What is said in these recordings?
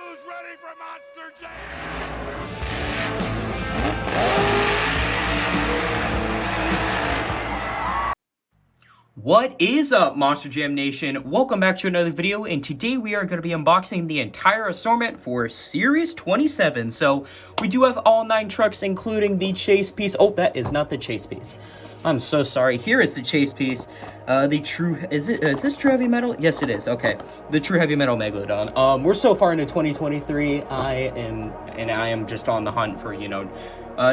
Who's ready for Monster Jam? What is up, Monster Jam Nation? Welcome back to another video, and today we are going to be unboxing the entire assortment for Series 27. So, we do have all 9 trucks, including the chase piece. Oh, that is not the chase piece. I'm so sorry. Here is the chase piece. The true... Is this true heavy metal? Yes, it is. Okay. The true heavy metal Megalodon. We're so far into 2023. I am just on the hunt for,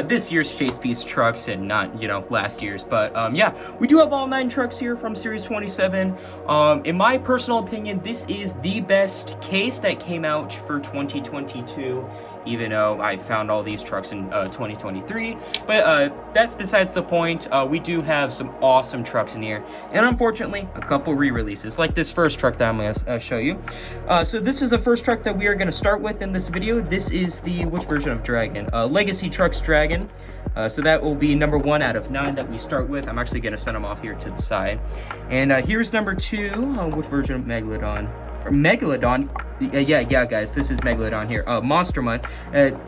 this year's chase piece trucks and not, last year's. But, yeah, we do have all 9 trucks here from Series 27. In my personal opinion, this is the best case that came out for 2022, even though I found all these trucks in 2023. But, that's besides the point. We do have some awesome trucks in here. And unfortunately, a couple re-releases, like this first truck that I'm going to show you. So this is the first truck that we are going to start with in this video. This is the, which version of Dragon? Legacy Trucks Dragon. So that will be number 1 out of 9 that we start with. I'm actually going to send them off here to the side. And here's number 2. Which version of Megalodon? Megalodon? Yeah, guys, this is Megalodon here. Monster Mutt.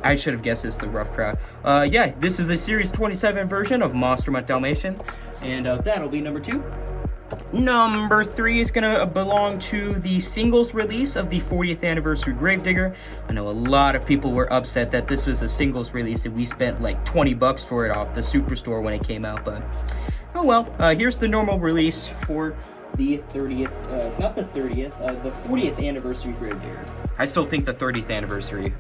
I should have guessed this, the rough crowd. Yeah, this is the Series 27 version of Monster Mutt Dalmatian. And that'll be number 2. Number 3 is going to belong to the singles release of the 40th anniversary Gravedigger. I know a lot of people were upset that this was a singles release and we spent like 20 bucks for it off the Superstore when it came out, but oh well. Here's the normal release for the 30th, not the 30th, the 40th anniversary Gravedigger. I still think the 30th anniversary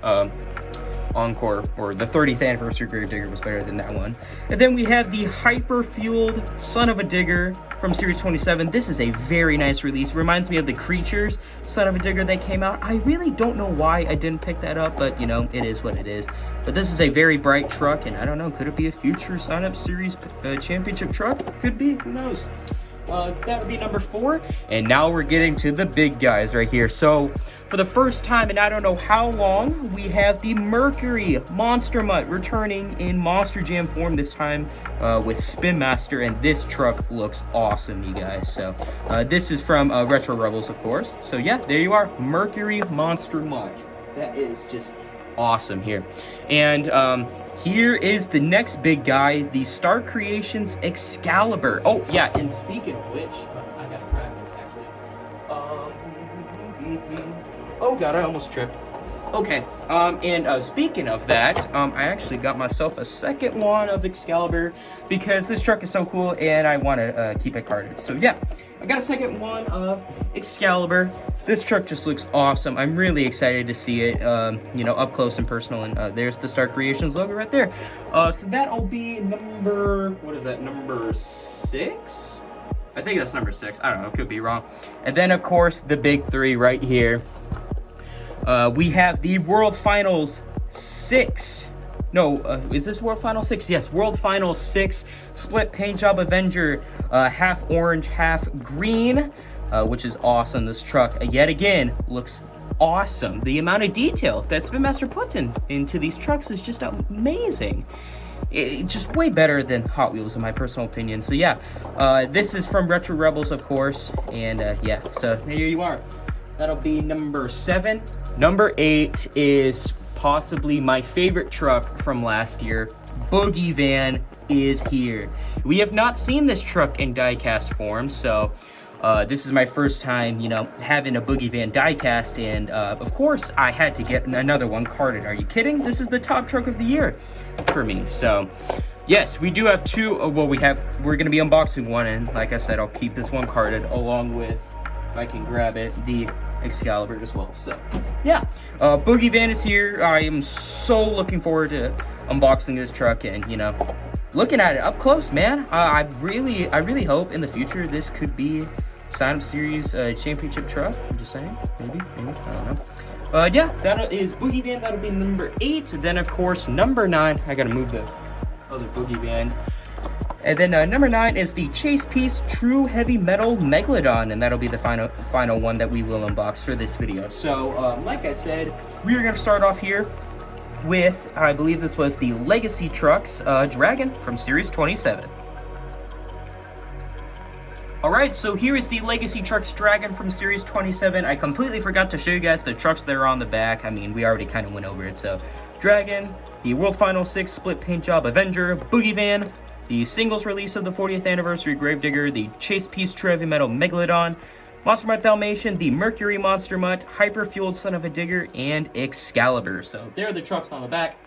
Encore, or the 30th anniversary Gravedigger was better than that one. And then we have the hyper-fueled Son of a Digger from Series 27. This is a very nice release. Reminds me of the Creatures Son of a Digger that came out. I really don't know why I didn't pick that up, but, it is what it is. But this is a very bright truck, and I don't know, could it be a future Sign-Up Series championship truck? Could be, who knows? That would be number 4. And now we're getting to the big guys right here. So, for the first time in I don't know how long, we have the Mercury Monster Mutt returning in Monster Jam form, this time with Spin Master, and this truck looks awesome, you guys. So, this is from Retro Rebels, of course. So, yeah, there you are, Mercury Monster Mutt. That is just awesome here. And, here is the next big guy, the Star Creations Excalibur. Oh, yeah, and speaking of which, I gotta grab this, actually. Oh, God, I almost tripped. Okay, and speaking of that, I actually got myself a second one of Excalibur because this truck is so cool and I want to keep it carded. So, yeah, I got a second one of Excalibur. This truck just looks awesome. I'm really excited to see it, up close and personal. And there's the Star Creations logo right there. So that'll be number, what is that, number 6? I think that's number 6. I don't know, could be wrong. And then, of course, the big 3 right here. We have the World Finals 6. No, is this World Finals 6? Yes, World Finals 6 Split Paint Job Avenger, half orange, half green, which is awesome. This truck, yet again, looks awesome. The amount of detail that Spin Master puts into these trucks is just amazing. Just way better than Hot Wheels, in my personal opinion. So, yeah, this is from Retro Rebels, of course, and, yeah, so there you are. That'll be number 7. Number 8 is possibly my favorite truck from last year. Boogie Van is here. We have not seen this truck in diecast form, so this is my first time, having a Boogie Van diecast, and of course I had to get another one carded. Are you kidding? This is the top truck of the year for me. So yes, we do have 2. Well, we're going to be unboxing one, and like I said, I'll keep this one carded along with, if I can grab it, the Excalibur as well. So yeah, Boogie Van is here. I am so looking forward to unboxing this truck and looking at it up close, man. I really hope in the future this could be Sign-Up Series championship truck. I'm just saying, maybe I don't know. Yeah, that is Boogie Van. That'll be number 8. Then of course number 9. I gotta move the other Boogie Van. And then number 9 is the Chase Piece True Heavy Metal Megalodon, and that'll be the final one that we will unbox for this video. So, like I said, we are going to start off here with, I believe this was the Legacy Trucks Dragon from Series 27. Alright, so here is the Legacy Trucks Dragon from Series 27. I completely forgot to show you guys the trucks that are on the back. I mean, we already kind of went over it. So, Dragon, the World Final 6 Split Paint Job Avenger, Boogie Van, the singles release of the 40th Anniversary Gravedigger, the Chase Piece True Heavy Metal Megalodon, Monster Mutt Dalmatian, the Mercury Monster Mutt, Hyper-Fueled Son of a Digger, and Excalibur. So, there are the trucks on the back.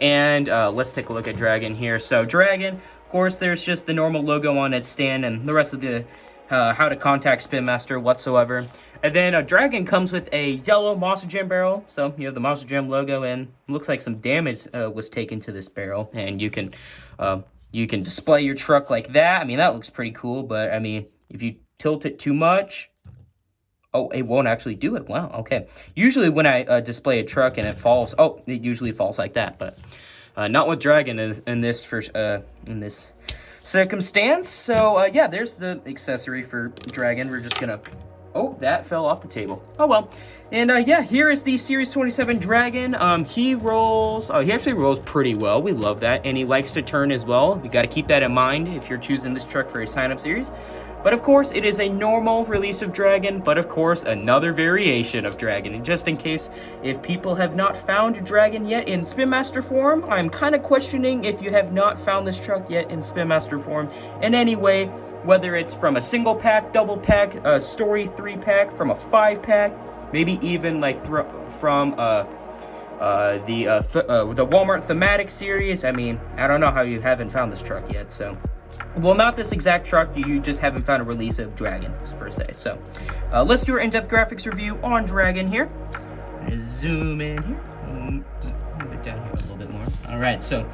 And let's take a look at Dragon here. So, Dragon... Of course, there's just the normal logo on its stand and the rest of the how to contact Spin Master whatsoever. And then a Dragon comes with a yellow Monster Jam barrel. So you have the Monster Jam logo, and it looks like some damage was taken to this barrel. And you can display your truck like that. I mean, that looks pretty cool. But I mean, if you tilt it too much, oh, it won't actually do it. Wow. Okay. Usually when I display a truck and it falls, oh, it usually falls like that. But not with Dragon in this circumstance. So, yeah, there's the accessory for Dragon. We're just gonna... Oh, that fell off the table. Oh, well. And, yeah, here is the Series 27 Dragon. He rolls... Oh, he actually rolls pretty well. We love that. And he likes to turn as well. You got to keep that in mind if you're choosing this truck for a sign-up series. But, of course, it is a normal release of Dragon, but, of course, another variation of Dragon. And just in case, if people have not found Dragon yet in Spin Master form, I'm kind of questioning if you have not found this truck yet in Spin Master form in any way, whether it's from a single pack, double pack, a story 3-pack, from a 5-pack, maybe even, like, from the Walmart thematic series. I mean, I don't know how you haven't found this truck yet, so... Well, not this exact truck, you just haven't found a release of Dragon, per se. So, let's do our in-depth graphics review on Dragon here. Zoom in here. Move it down here a little bit more. Alright, so,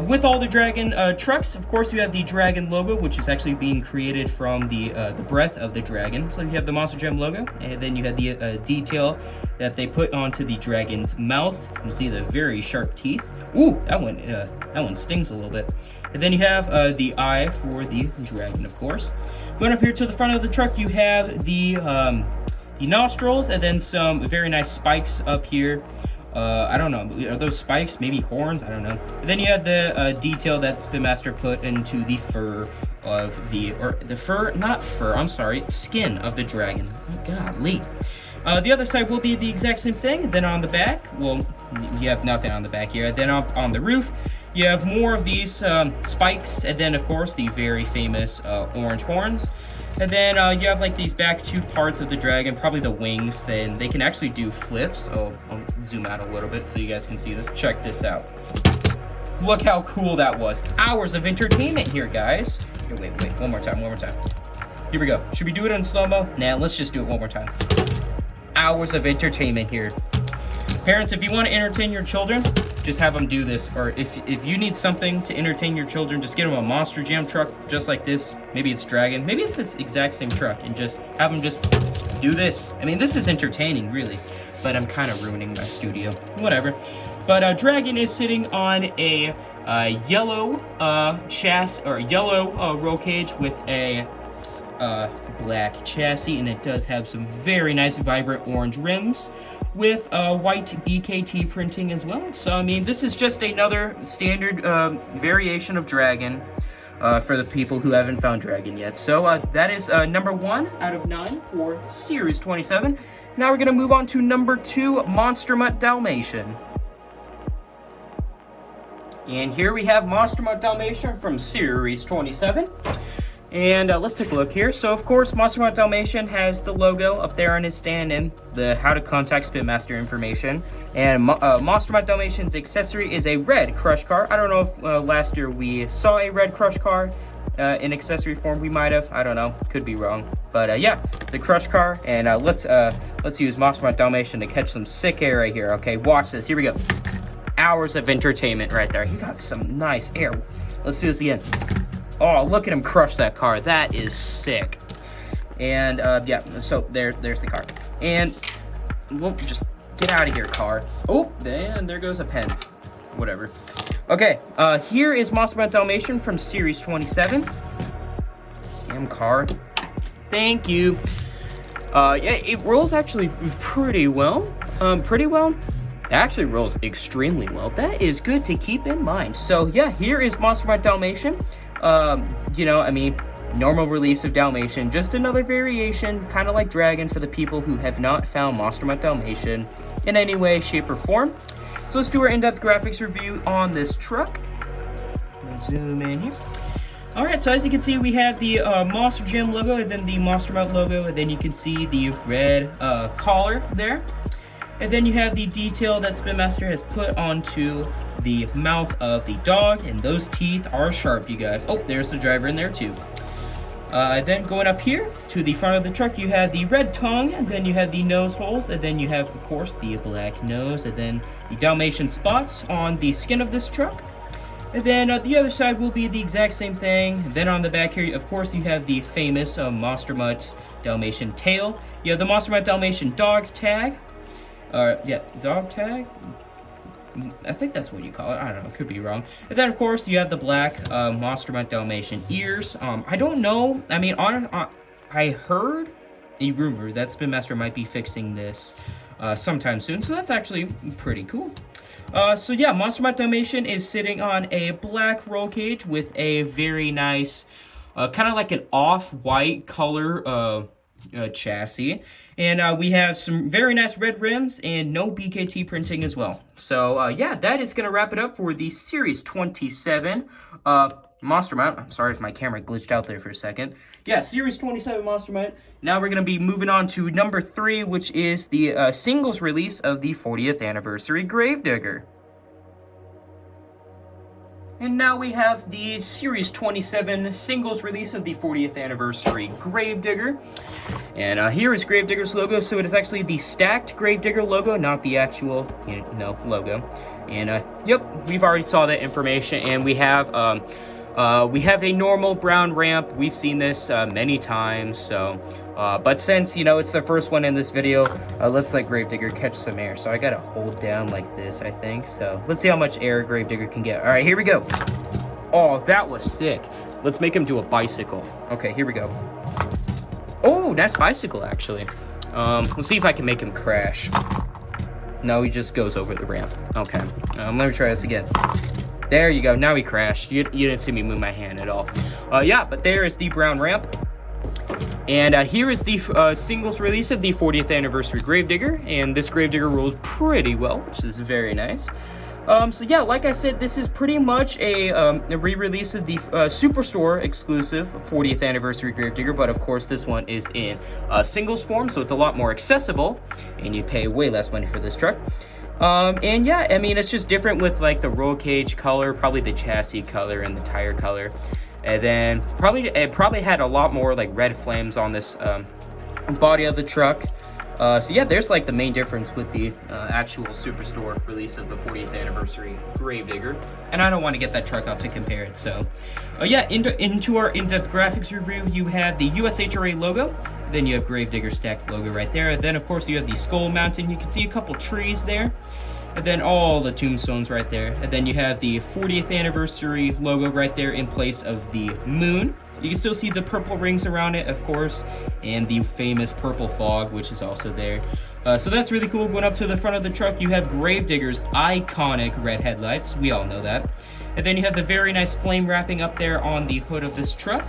with all the Dragon trucks, of course, you have the Dragon logo, which is actually being created from the breath of the Dragon. So you have the Monster Jam logo, and then you have the detail that they put onto the Dragon's mouth. You can see the very sharp teeth. Ooh, that one stings a little bit. And then you have the eye for the Dragon, of course. Going up here to the front of the truck, you have the nostrils, and then some very nice spikes up here. I don't know, are those spikes? Maybe horns? I don't know. And then you have the detail that Spin Master put into the fur of skin of the Dragon. Oh, golly. The other side will be the exact same thing. Then on the back, well, you have nothing on the back here. Then up on the roof, you have more of these spikes, and then, of course, the very famous orange horns. And then you have, like, these back two parts of the Dragon, probably the wings. Then they can actually do flips. Oh, I'll zoom out a little bit so you guys can see this. Check this out. Look how cool that was. Hours of entertainment here, guys. Here, wait, one more time. Here we go. Should we do it in slow-mo? Nah, let's just do it one more time. Hours of entertainment here. Parents, if you want to entertain your children, just have them do this. Or if you need something to entertain your children, just get them a Monster Jam truck just like this. Maybe it's Dragon. Maybe it's this exact same truck, and just have them just do this. I mean, this is entertaining, really. But I'm kind of ruining my studio. Whatever. But Dragon is sitting on a yellow chassis, or yellow roll cage with a black chassis, and it does have some very nice vibrant orange rims with white BKT printing as well. So, I mean, this is just another standard variation of Dragon for the people who haven't found Dragon yet. So, that is number 1 out of 9 for Series 27. Now we're going to move on to number 2, Monster Mutt Dalmatian. And here we have Monster Mutt Dalmatian from Series 27. And let's take a look here. So, of course, Monster Mutt Dalmatian has the logo up there on his stand and the how to contact Spin Master information. And Monster Mutt Dalmatian's accessory is a red crush car. I don't know if last year we saw a red crush car in accessory form. We might have. I don't know. Could be wrong. But yeah, the crush car. And let's use Monster Mutt Dalmatian to catch some sick air right here. Okay, watch this. Here we go. Hours of entertainment right there. He got some nice air. Let's do this again. Oh, look at him crush that car. That is sick. And, yeah, so there's the car. And, well, just get out of here, car. Oh, and there goes a pen. Whatever. Okay, here is Monster Mutt Dalmatian from Series 27. Damn car. Thank you. Yeah, it rolls actually pretty well. It actually rolls extremely well. That is good to keep in mind. So, yeah, here is Monster Mutt Dalmatian. You know, I mean, normal release of Dalmatian, just another variation, kind of like Dragon, for the people who have not found Monster Mutt Dalmatian in any way, shape, or form. So let's do our in-depth graphics review on this truck. Zoom in here. Alright, so as you can see, we have the Monster Jam logo, and then the Monster Mutt logo, and then you can see the red collar there. And then you have the detail that Spin Master has put onto the mouth of the dog, and those teeth are sharp, you guys. Oh, there's the driver in there too. Then going up here to the front of the truck, you have the red tongue, and then you have the nose holes, and then you have, of course, the black nose, and then the Dalmatian spots on the skin of this truck. And then the other side will be the exact same thing. And then on the back here, of course, you have the famous Monster Mutt Dalmatian tail. You have the Monster Mutt Dalmatian dog tag. Yeah, dog tag? I think that's what you call it. I don't know, could be wrong. And then, of course, you have the black Monster Mutt Dalmatian ears. I don't know. I mean, I heard a rumor that Spin Master might be fixing this sometime soon. So that's actually pretty cool. So yeah, Monster Mutt Dalmatian is sitting on a black roll cage with a very nice, kind of like an off-white color chassis. And we have some very nice red rims and no BKT printing as well. So yeah, that is going to wrap it up for the Series 27 Monster Mutt. I'm sorry if my camera glitched out there for a second. Yeah, Series 27 Monster Mutt. Now we're going to be moving on to number 3, which is the singles release of the 40th anniversary Gravedigger. And now we have the Series 27 singles release of the 40th anniversary Gravedigger. And here is Gravedigger's logo. So it is actually the stacked Gravedigger logo, not the actual, logo. And yep, we've already saw that information. And we have a normal brown ramp. We've seen this many times. So, but since, it's the first one in this video, let's let Gravedigger catch some air. So I gotta hold down like this, I think. So let's see how much air Gravedigger can get. All right, here we go. Oh, that was sick. Let's make him do a bicycle. Okay, here we go. Oh, nice bicycle, actually. Let's see if I can make him crash. No, he just goes over the ramp. Okay, let me try this again. There you go. Now he crashed. You didn't see me move my hand at all. Yeah, but there is the brown ramp. And here is the singles release of the 40th anniversary Gravedigger. And this Gravedigger rolls pretty well, which is very nice. So yeah, like I said, this is pretty much a re-release of the Superstore exclusive 40th anniversary Gravedigger. But of course, this one is in singles form, so it's a lot more accessible. And you pay way less money for this truck. And yeah, I mean, it's just different with like the roll cage color, probably the chassis color and the tire color. And then it probably had a lot more like red flames on this body of the truck. So yeah, there's like the main difference with the actual Superstore release of the 40th anniversary Gravedigger. And I don't want to get that truck out to compare it. So yeah, into our in-depth graphics review, you have the USHRA logo. Then you have Gravedigger stacked logo right there. And then of course you have the Skull Mountain. You can see a couple trees there. And then all the tombstones right there. And then you have the 40th anniversary logo right there in place of the moon. You can still see the purple rings around it, of course, and the famous purple fog, which is also there. So that's really cool. Going up to the front of the truck, you have Gravedigger's iconic red headlights. We all know that. And then you have the very nice flame wrapping up there on the hood of this truck.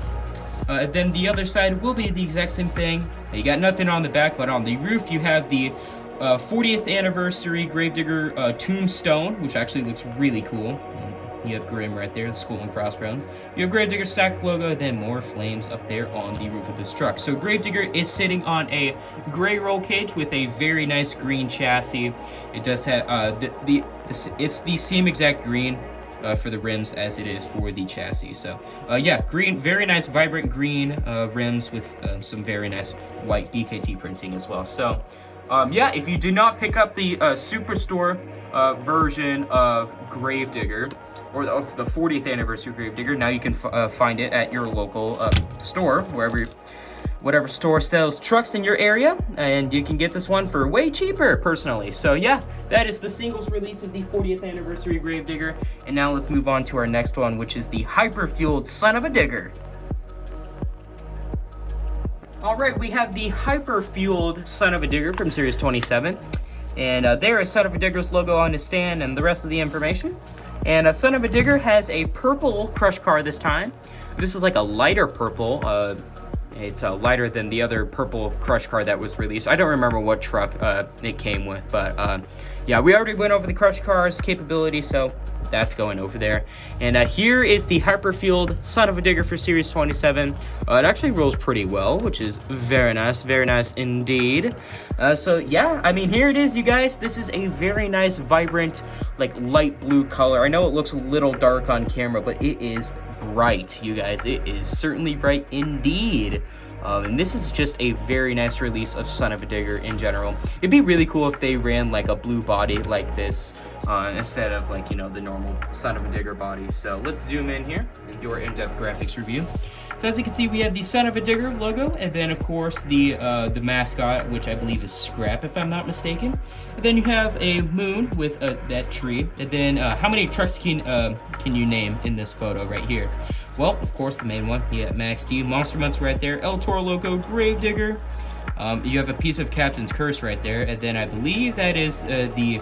Then the other side will be the exact same thing. You got nothing on the back, but on the roof you have the 40th anniversary Gravedigger tombstone, which actually looks really cool. And you have Grim right there, the skull and crossbones. You have Gravedigger stacked logo, then more flames up there on the roof of this truck. So Gravedigger is sitting on a gray roll cage with a very nice green chassis. It does have it's the same exact green for the rims as it is for the chassis. So yeah, green, very nice vibrant green rims with some very nice white BKT printing as well. So yeah, if you do not pick up the Superstore version of Gravedigger, or of the 40th anniversary Gravedigger, now you can find it at your local store, whatever store sells trucks in your area, and you can get this one for way cheaper, personally. So yeah, that is the singles release of the 40th anniversary Gravedigger. And now let's move on to our next one, which is the hyper-fueled son of a digger. Alright, we have the hyper-fueled son of a digger from Series 27. And there is son of a digger's logo on his stand and the rest of the information. And son of a digger has a purple crush car this time. This is like a lighter purple. It's lighter than the other purple crush car that was released. I don't remember what truck it came with, but yeah, we already went over the crush car's capability, so that's going over there. And here is the Hyperfield Son of a Digger for Series 27. It actually rolls pretty well, which is very nice indeed. So yeah, I mean, here it is, you guys. This is a very nice, vibrant, like light blue color. I know it looks a little dark on camera, but it is bright, you guys. It is certainly bright indeed. And this is just a very nice release of Son of a Digger in general. It'd be really cool if they ran like a blue body like this instead of like, you know, the normal Son of a Digger body. So let's zoom in here and do our in-depth graphics review. So as you can see, we have the Son of a Digger logo, and then of course the mascot, which I believe is Scrap, if I'm not mistaken. And then you have a moon with that tree. And then how many trucks can you name in this photo right here? Well, of course, the main one. Yeah, Max D, Monster Mutt's right there. El Toro logo, Gravedigger. You have a piece of Captain's Curse right there, and then I believe that is the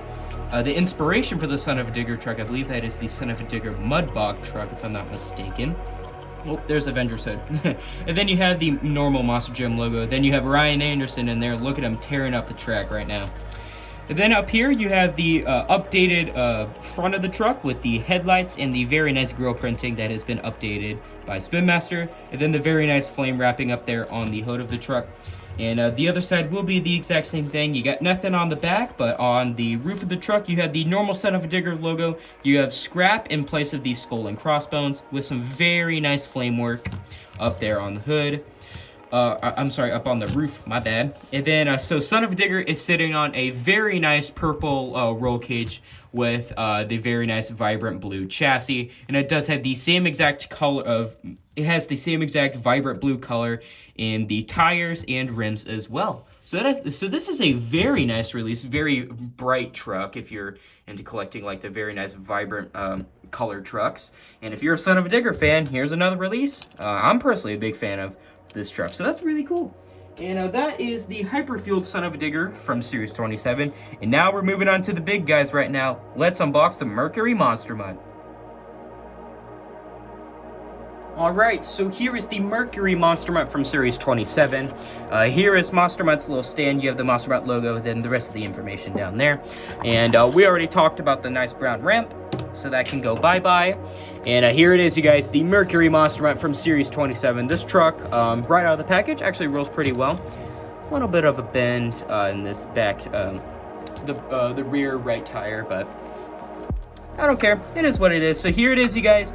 inspiration for the Son of a Digger truck. I believe that is the Son of a Digger Mudbog truck, if I'm not mistaken. Oh, there's Avengers Hood. And then you have the normal Monster Jam logo. Then you have Ryan Anderson in there. Look at him tearing up the track right now. And then up here, you have the updated front of the truck with the headlights and the very nice grill printing that has been updated by Spin Master. And then the very nice flame wrapping up there on the hood of the truck. And the other side will be the exact same thing. You got nothing on the back, but on the roof of the truck, you have the normal Son of a Digger logo. You have Scrap in place of the skull and crossbones with some very nice flame work up there on the hood. I'm sorry, up on the roof, my bad. And then, so Son of a Digger is sitting on a very nice purple roll cage with the very nice vibrant blue chassis. And it does have the same exact color of, it has the same exact vibrant blue color in the tires and rims as well. So this is a very nice release, very bright truck if you're into collecting like the very nice vibrant colored trucks. And if you're a Son of a Digger fan, here's another release. I'm personally a big fan of this truck, so that's really cool. And that is the Hyperfield Son of a Digger from Series 27. And now we're moving on to the big guys right now. Let's unbox the Mercury Monster Mutt. Alright, so here is the Mercury Monster Mutt from Series 27. Here is Monster Mutt's little stand. You have the Monster Mutt logo, then the rest of the information down there. And we already talked about the nice brown ramp, so that can go bye-bye. And here it is, you guys, the Mercury Monster Mutt from Series 27. This truck, right out of the package, actually rolls pretty well. A little bit of a bend in this back, the rear right tire, but I don't care. It is what it is. So here it is, you guys.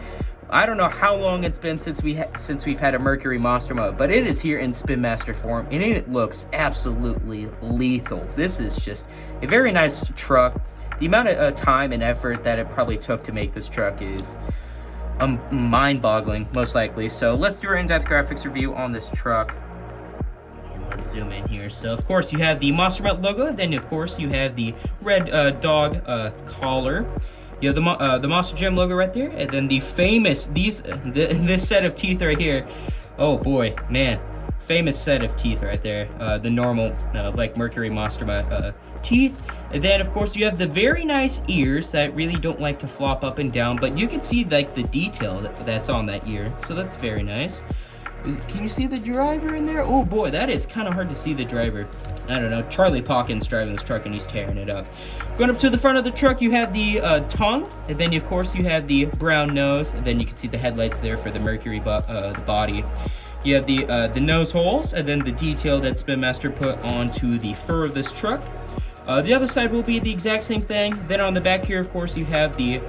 I don't know how long it's been since we've had a Mercury Monster Mutt, but it is here in Spin Master form, and it looks absolutely lethal. This is just a very nice truck. The amount of time and effort that it probably took to make this truck is mind-boggling, most likely. So let's do our in-depth graphics review on this truck. And let's zoom in here. So of course you have the Monster Mutt logo, then of course you have the red dog collar. You have the Monster Jam logo right there, and then the famous this set of teeth right here. Oh boy, man, famous set of teeth right there. The normal like Mercury Monster Mutt teeth. And then of course you have the very nice ears that really don't like to flop up and down, but you can see like the detail that's on that ear, so that's very nice. Can you see the driver in there? Oh boy, that is kind of hard to see the driver. I don't know, Charlie Pawkins driving this truck and he's tearing it up. Going up to the front of the truck, you have the tongue, and then of course you have the brown nose, and then you can see the headlights there for the Mercury the body. You have the nose holes, and then the detail that Spin Master put onto the fur of this truck. The other side will be the exact same thing. Then on the back here, of course, you have the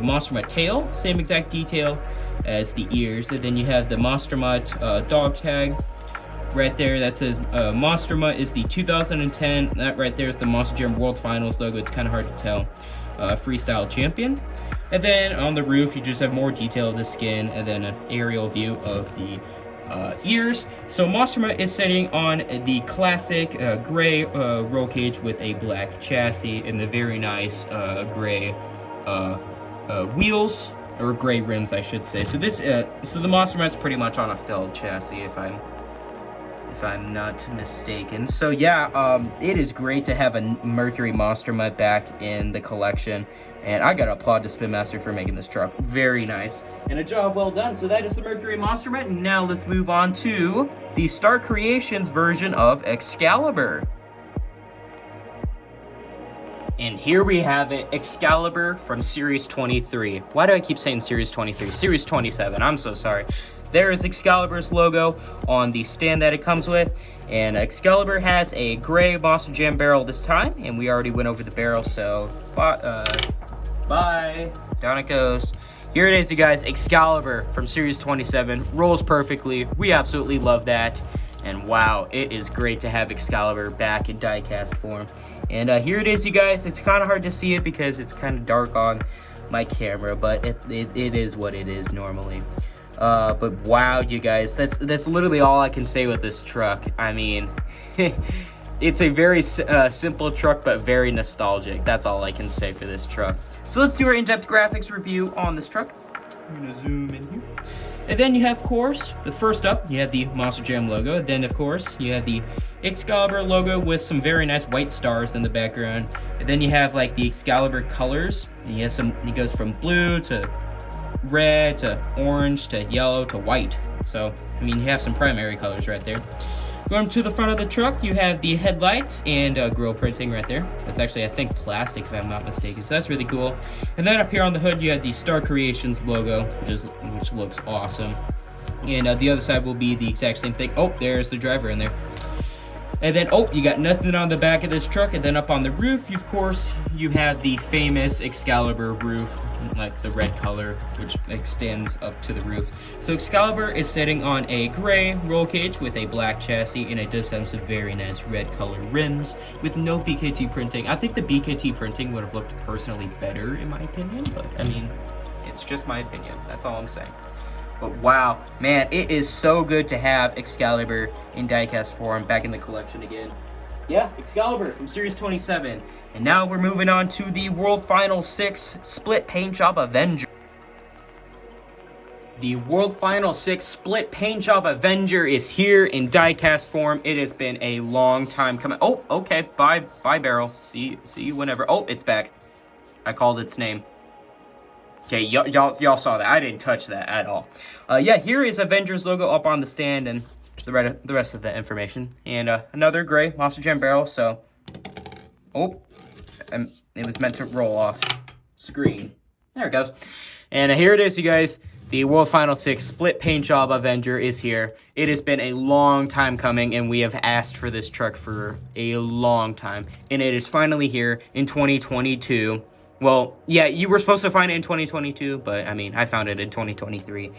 Monster Mutt tail, same exact detail as the ears. And then you have the Monster Mutt dog tag right there that says Monster Mutt is the 2010. That right there is the Monster Jam World Finals logo. It's kind of hard to tell. Freestyle champion. And then on the roof, you just have more detail of the skin, and then an aerial view of the ears. So Monster Mutt is sitting on the classic gray roll cage with a black chassis and the very nice gray wheels, or gray rims, I should say. So this, so the Monster Mutt's pretty much on a felled chassis, if if I'm not mistaken. So yeah, it is great to have a Mercury Monster Mutt back in the collection. And I gotta applaud the Spin Master for making this truck. Very nice. And a job well done. So that is the Mercury Monster Mutt. And now let's move on to the Star Creations version of Excalibur. And here we have it, Excalibur from Series 23. Why do I keep saying Series 23? Series 27, I'm so sorry. There is Excalibur's logo on the stand that it comes with. And Excalibur has a gray Monster Jam barrel this time. And we already went over the barrel, so bye. Down it goes. Here it is, you guys, Excalibur from Series 27. Rolls perfectly. We absolutely love that. And wow, it is great to have Excalibur back in die-cast form. And here it is, you guys. It's kind of hard to see it because it's kind of dark on my camera, but it is what it is normally. But wow, you guys, that's literally all I can say with this truck. I mean, it's a very simple truck, but very nostalgic. That's all I can say for this truck. So let's do our in-depth graphics review on this truck. I'm gonna zoom in here. And then you have, of course, the first up, you have the Monster Jam logo. Then, of course, you have the Excalibur logo with some very nice white stars in the background. And then you have like the Excalibur colors. And you have it goes from blue to red to orange to yellow to white. So, I mean, you have some primary colors right there. Going to the front of the truck, you have the headlights and grill printing right there. That's actually, I think, plastic if I'm not mistaken. So that's really cool. And then up here on the hood, you have the Star Creations logo, which looks awesome. And the other side will be the exact same thing. Oh, there's the driver in there. And then, oh, you got nothing on the back of this truck. And then up on the roof, of course, you have the famous Excalibur roof, like the red color, which extends up to the roof. So Excalibur is sitting on a gray roll cage with a black chassis, and it does have some very nice red color rims with no BKT printing. I think the BKT printing would have looked personally better, in my opinion, but I mean, it's just my opinion. That's all I'm saying. But wow, man, it is so good to have Excalibur in diecast form back in the collection again. Yeah, Excalibur from Series 27. And now we're moving on to the World Final 6 Split Paint Job Avenger. The World Final 6 Split Paint Job Avenger is here in diecast form. It has been a long time coming. Oh, okay, bye barrel. See you whenever. Oh, it's back. I called its name. Okay, y'all saw that. I didn't touch that at all. Yeah, here is Avenger's logo up on the stand and the rest of the information. And another gray Monster Jam barrel, so... Oh, it was meant to roll off screen. There it goes. And here it is, you guys. The World Final 6 Split Paint Job Avenger is here. It has been a long time coming, and we have asked for this truck for a long time. And it is finally here in 2022. Well, yeah, you were supposed to find it in 2022, but, I mean, I found it in 2023.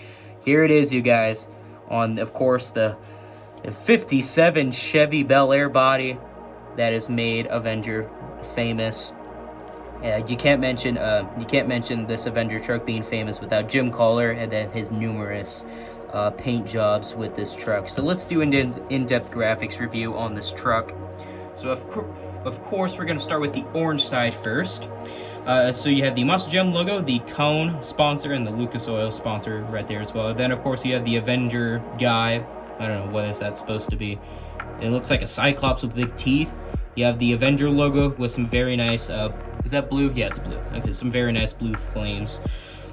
Here it is, you guys, on, of course, the 57 Chevy Bel Air body that has made Avenger famous. You can't mention this Avenger truck being famous without Jim Collar and then his numerous paint jobs with this truck. So let's do an in-depth graphics review on this truck. So, of course, we're going to start with the orange side first. So you have the Monster Jam logo, the Cone sponsor, and the Lucas Oil sponsor right there as well. Then, of course, you have the Avenger guy. I don't know what is that supposed to be. It looks like a Cyclops with big teeth. You have the Avenger logo with some very nice, is that blue? Yeah, it's blue. Okay, some very nice blue flames.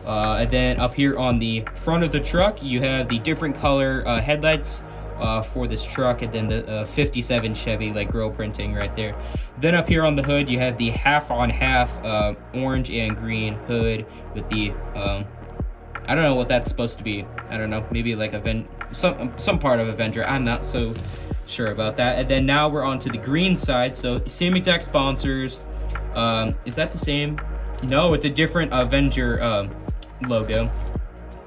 And then up here on the front of the truck, you have the different color headlights for this truck, and then the 57 Chevy like grill printing right there. Then up here on the hood, you have the half-on-half orange and green hood with the I don't know what that's supposed to be. I don't know, maybe like some part of Avenger. I'm not so sure about that. And then now we're on to the green side. So same exact sponsors. Is that the same? No, it's a different Avenger logo.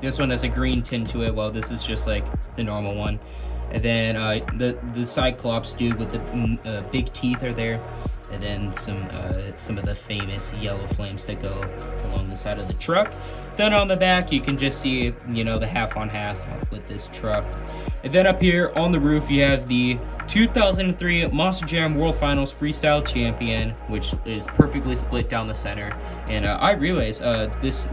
This one has a green tint to it, while this is just like the normal one. And then the Cyclops dude with the big teeth are there. And then some of the famous yellow flames that go along the side of the truck. Then on the back, you can just see, you know, the half-on-half with this truck. And then up here on the roof, you have the 2003 Monster Jam World Finals Freestyle Champion, which is perfectly split down the center. And I realize this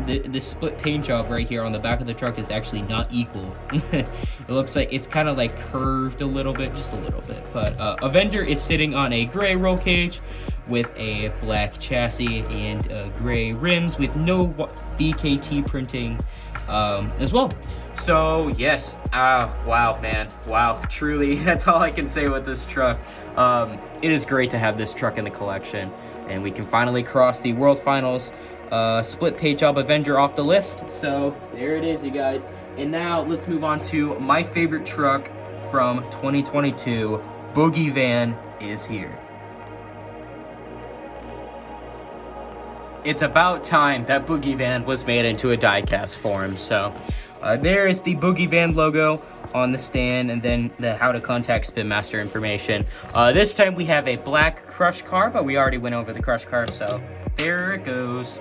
split paint job right here on the back of the truck is actually not equal. It looks like it's kind of like curved a little bit, just a little bit. But Avenger is sitting on a gray roll cage with a black chassis and gray rims with no BKT printing as well. So yes, wow, man, wow, truly, that's all I can say with this truck. It is great to have this truck in the collection, and we can finally cross the World Finals split paint job Avenger off the list. So there it is, you guys. And now let's move on to my favorite truck from 2022. Boogie Van is here. It's about time that Boogie Van was made into a diecast form. So there is the Boogie Van logo on the stand, and then the how to contact Spin Master information. This time we have a black crush car, but we already went over the crush car, so there it goes.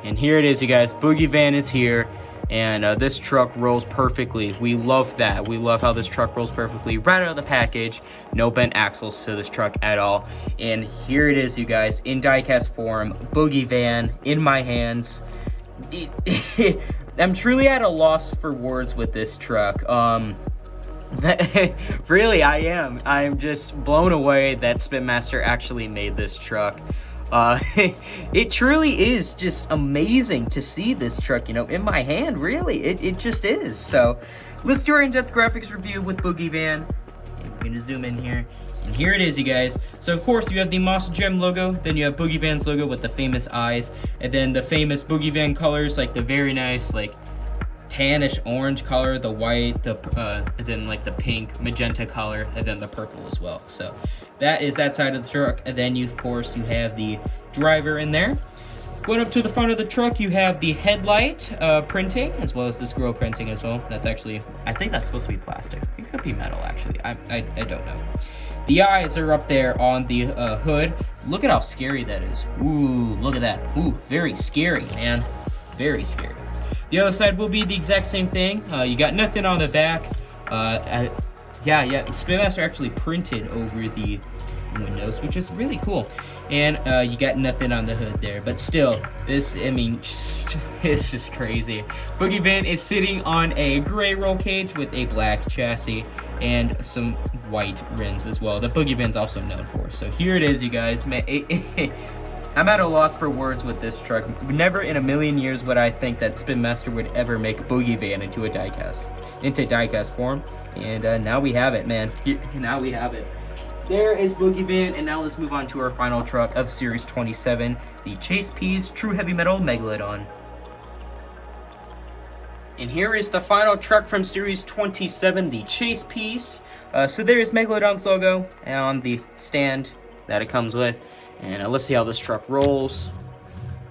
And here it is, you guys. Boogie Van is here, and this truck rolls perfectly. We love that. We love how this truck rolls perfectly right out of the package. No bent axles to this truck at all. And here it is, you guys, in diecast form. Boogie Van in my hands. I'm truly at a loss for words with this truck. Really, I am. I'm just blown away that Spin Master actually made this truck. It truly is just amazing to see this truck, you know, in my hand. Really, it just is. So let's do our in-depth graphics review with Boogie Van. And we're gonna zoom in here. And here it is, you guys. So of course you have the Monster Jam logo, then you have Boogie Van's logo with the famous eyes, and then the famous Boogie Van colors, like the very nice, like tannish orange color, the white, and then like the pink, magenta color, and then the purple as well. So that is that side of the truck. And then you, of course, you have the driver in there. Going up to the front of the truck, you have the headlight printing, as well as this grill printing as well. That's actually, I think that's supposed to be plastic. It could be metal, actually. I don't know. The eyes are up there on the hood. Look at how scary that is. Ooh, look at that. Ooh, very scary, man. Very scary. The other side will be the exact same thing. You got nothing on the back. Yeah, Spin Master actually printed over the windows, which is really cool. And you got nothing on the hood there, but still, this, I mean, it's just crazy. Boogie Van is sitting on a gray roll cage with a black chassis and some white rims as well. The Boogie Van's also known for. So here it is, you guys. Man, I'm at a loss for words with this truck. Never in a million years would I think that Spin Master would ever make Boogie Van into diecast form. And now we have it, man. Now we have it. There is Boogie Van, and now let's move on to our final truck of Series 27, the Chase P's True Heavy Metal Megalodon. And here is the final truck from Series 27, the Chase Piece. So there is Megalodon's logo on the stand that it comes with. And let's see how this truck rolls.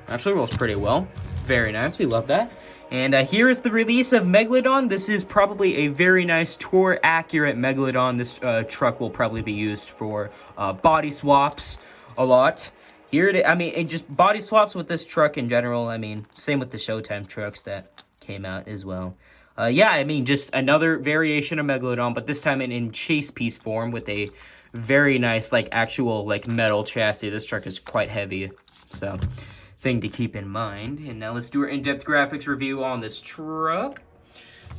Actually rolls pretty well. Very nice, we love that. And here is the release of Megalodon. This is probably a very nice tour-accurate Megalodon. This truck will probably be used for body swaps a lot. Here it is. I mean, just body swaps with this truck in general. I mean, same with the Showtime trucks that came out as well. Yeah, I mean, just another variation of Megalodon, but this time in chase piece form with a very nice, like, actual, like, metal chassis. This truck is quite heavy, so thing to keep in mind. And now let's do our in-depth graphics review on this truck.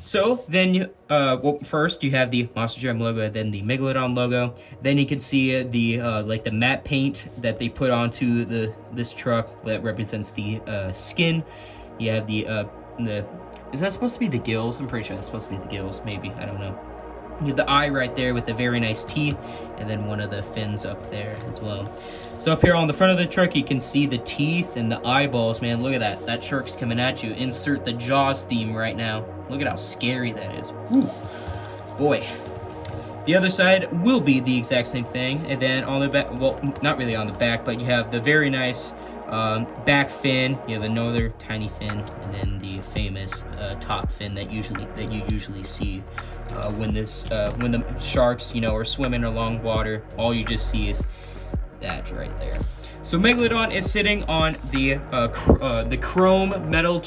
So then, well, first you have the Monster Jam logo, then the Megalodon logo. Then you can see the like the matte paint that they put onto this truck that represents the skin. You have the is that supposed to be the gills? I'm pretty sure that's supposed to be the gills. Maybe, I don't know. You have the eye right there with the very nice teeth, and then one of the fins up there as well. So up here on the front of the truck, you can see the teeth and the eyeballs, man. Look at that. That shark's coming at you. Insert the Jaws theme right now. Look at how scary that is. Woo. Boy. The other side will be the exact same thing. And then on the back, well, not really on the back, but you have the very nice back fin. You have another tiny fin, and then the famous top fin that you usually see when the sharks, you know, are swimming along water. All you just see is that right there. So Megalodon is sitting on the chrome metal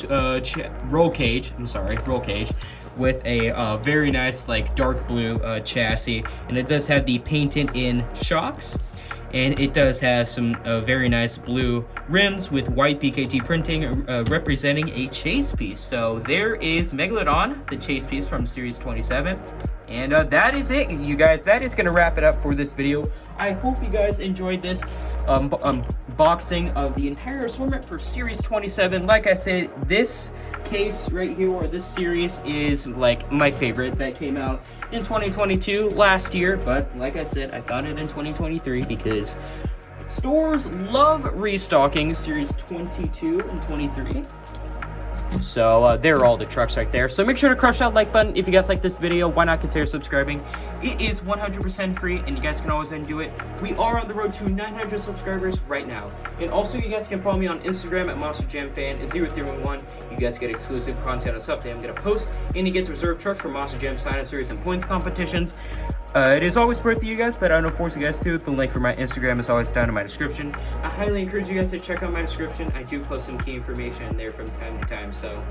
roll cage. I'm sorry, roll cage with a very nice like dark blue chassis, and it does have the painted in shocks, and it does have some very nice blue rims with white PKT printing representing a chase piece. So there is Megalodon, the chase piece from Series 27. And that is it, you guys. That is going to wrap it up for this video. I hope you guys enjoyed this unboxing of the entire assortment for Series 27. Like I said, this case right here, or this series, is like my favorite that came out in 2022 last year. But like I said, I found it in 2023 because stores love restocking Series 22 and 23. So there are all the trucks right there. So make sure to crush that like button if you guys like this video. Why not consider subscribing? It is 100% free, and you guys can always do it. We are on the road to 900 subscribers right now. And also, you guys can follow me on Instagram at MonsterJamFan0311. You guys get exclusive content on stuff that I'm going to post, and you get reserved trucks for Monster Jam sign-up series and points competitions. It is always worth it, you guys, but I don't force you guys to. The link for my Instagram is always down in my description. I highly encourage you guys to check out my description. I do post some key information in there from time to time. So,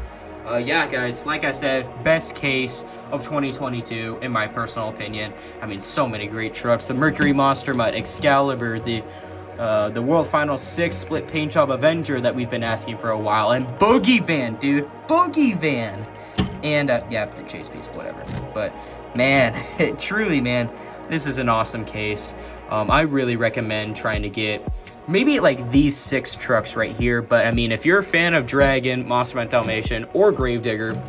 yeah, guys, like I said, best case of 2022, in my personal opinion. I mean, so many great trucks. The Mercury Monster Mutt, Excalibur, the World Finals 6 split paint job Avenger that we've been asking for a while, and Boogie Van, dude. Boogie Van. And, yeah, the chase piece, whatever. But man, truly, man, this is an awesome case. I really recommend trying to get maybe like these 6 trucks right here. But I mean, if you're a fan of Dragon, Monster Mutt Dalmatian, or Gravedigger,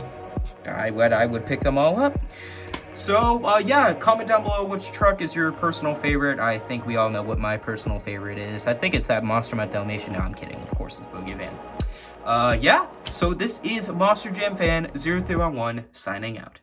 I would pick them all up. So yeah, comment down below which truck is your personal favorite. I think we all know what my personal favorite is. I think it's that Monster Mutt Dalmatian. No, I'm kidding. Of course, it's Boogie Van. Yeah, so this is Monster Jam Fan 0311 signing out.